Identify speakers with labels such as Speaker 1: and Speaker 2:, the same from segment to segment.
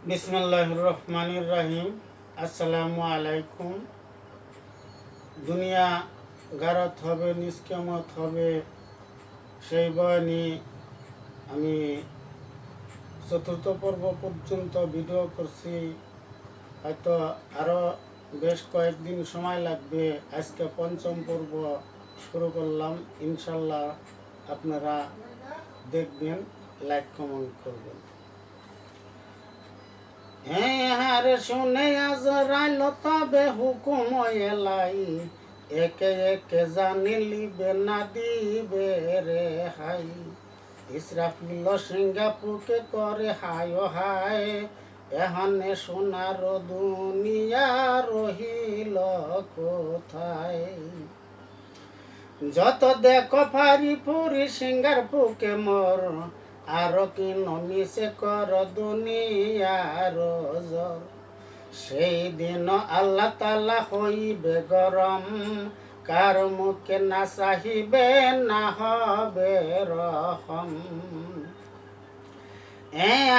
Speaker 1: বিসমিল্লাহির রহমানির রহিম। আসসালামু আলাইকুম। দুনিয়া গারত হবে, নিষ্কামত হবে, সেই বয়ানি আমি চতুর্থ পর্ব পর্যন্ত ভিডিও করছি। হয়তো আরও বেশ কয়েকদিন সময় লাগবে। আজকে পঞ্চম পর্ব শুরু করলাম। ইনশাল্লাহ আপনারা দেখবেন, লাইক কমেন্ট করবেন। হ্যাঁ শুনে আজরাইল তবে হুকুম এলাই, একে একে জানি লিবে না দিবে রে হাই। ইসরাফিল সিঙ্গাপুরকে করে হায় হায়, এহানে সোনার দুনিয়া রহিল কোথায়। যত দেখো ফারি ফুরি সিঙ্গার ফুকে মোর, আরো কি নমিছে কর দুনিয়ার জোর। সেই দিন আল্লাহ তাআলা হইবে গরম, কার মুখে না চাহিবে না হবে রহম।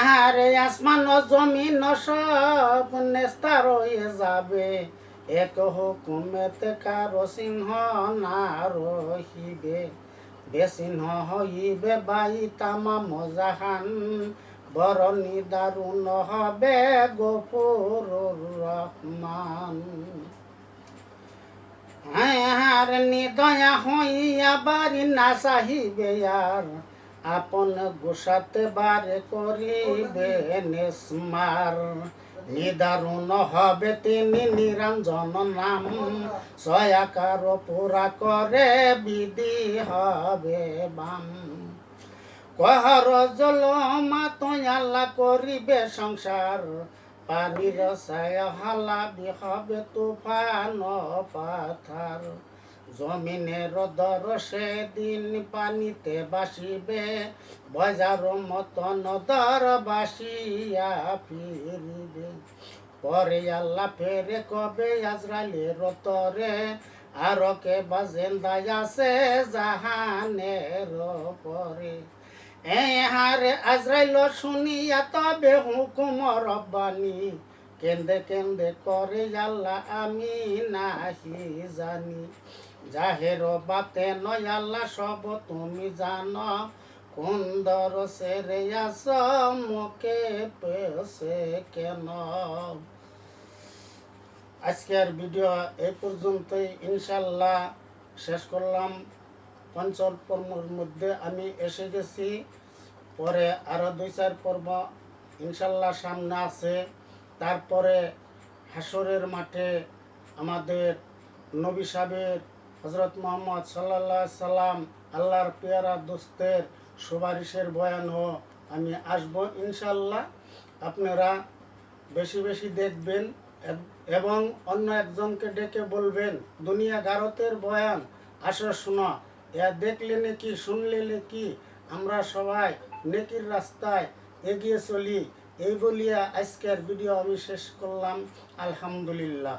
Speaker 1: হারে আসমান ও জমিন সব নেস্তার হয়ে যাবে, এক হুকুমেতে কারো চিহ্ন না রহিবে। বেচিহ্ন হইবে বাই তামাম জাহান, বড় নিদারুণ হবে গফুরুর রহমান। আর নিদয়া হইয়া বাড়ি না চাহিবে আর, আপন গোসাতে বারে করিবে নিস্মার। নিদারুণ হবে তিনি নিরঞ্জন নাম, সয়াকার পুরা করে বিধি হবে বাম। কহর জলমা আল্লাহ করিবে সংসার, পানির ছায় হালাবি হবে তুফান পাথার। জমিনের দর সেদিন পানিতে বাসিবে, বাজার মতন দর বাসিয়া ফিরিবে। পরে আল্লাহ ফেরে কবে আজরাইলের তরে, আর কে বাজেন্দায় আছে জাহানের পরে। হারে আজরাইল শুনিয়া তবে হুকুম রব্বানি, কেন্দে কেন্দে করে আল্লাহ আমি নাহি জানি। জাহের বাতে নয় আল্লাহ সব তুমি জানো, কুন্দর সেরে আস মুখে পেছে কেন। আজকের ভিডিও এই পর্যন্তই। ইনশাল্লাহ শেষ করলাম। পঞ্চম পর্বের মধ্যে আমি এসে গেছি। পরে আরও 2-4 পর্ব ইনশাল্লাহ সামনে আছে। তারপরে হাসরের মাঠে আমাদের নবী সাহেবের হজরত মুহাম্মদ সাল্লাল্লাহু আলাইহি সাল্লাম আল্লাহর পেয়ারা দোস্তের সুপারিশের বয়ানও আমি আসব ইনশাল্লাহ। আপনারা বেশি বেশি দেখবেন এবং অন্য একজনকে ডেকে বলবেন দুনিয়া গারতের বয়ান আসো শোনো। দেখলে নাকি শুনলে নাকি আমরা সবাই নেকির রাস্তায় এগিয়ে চলি। এই বলিয়া আজকের ভিডিও আমি শেষ করলাম। আলহামদুলিল্লাহ।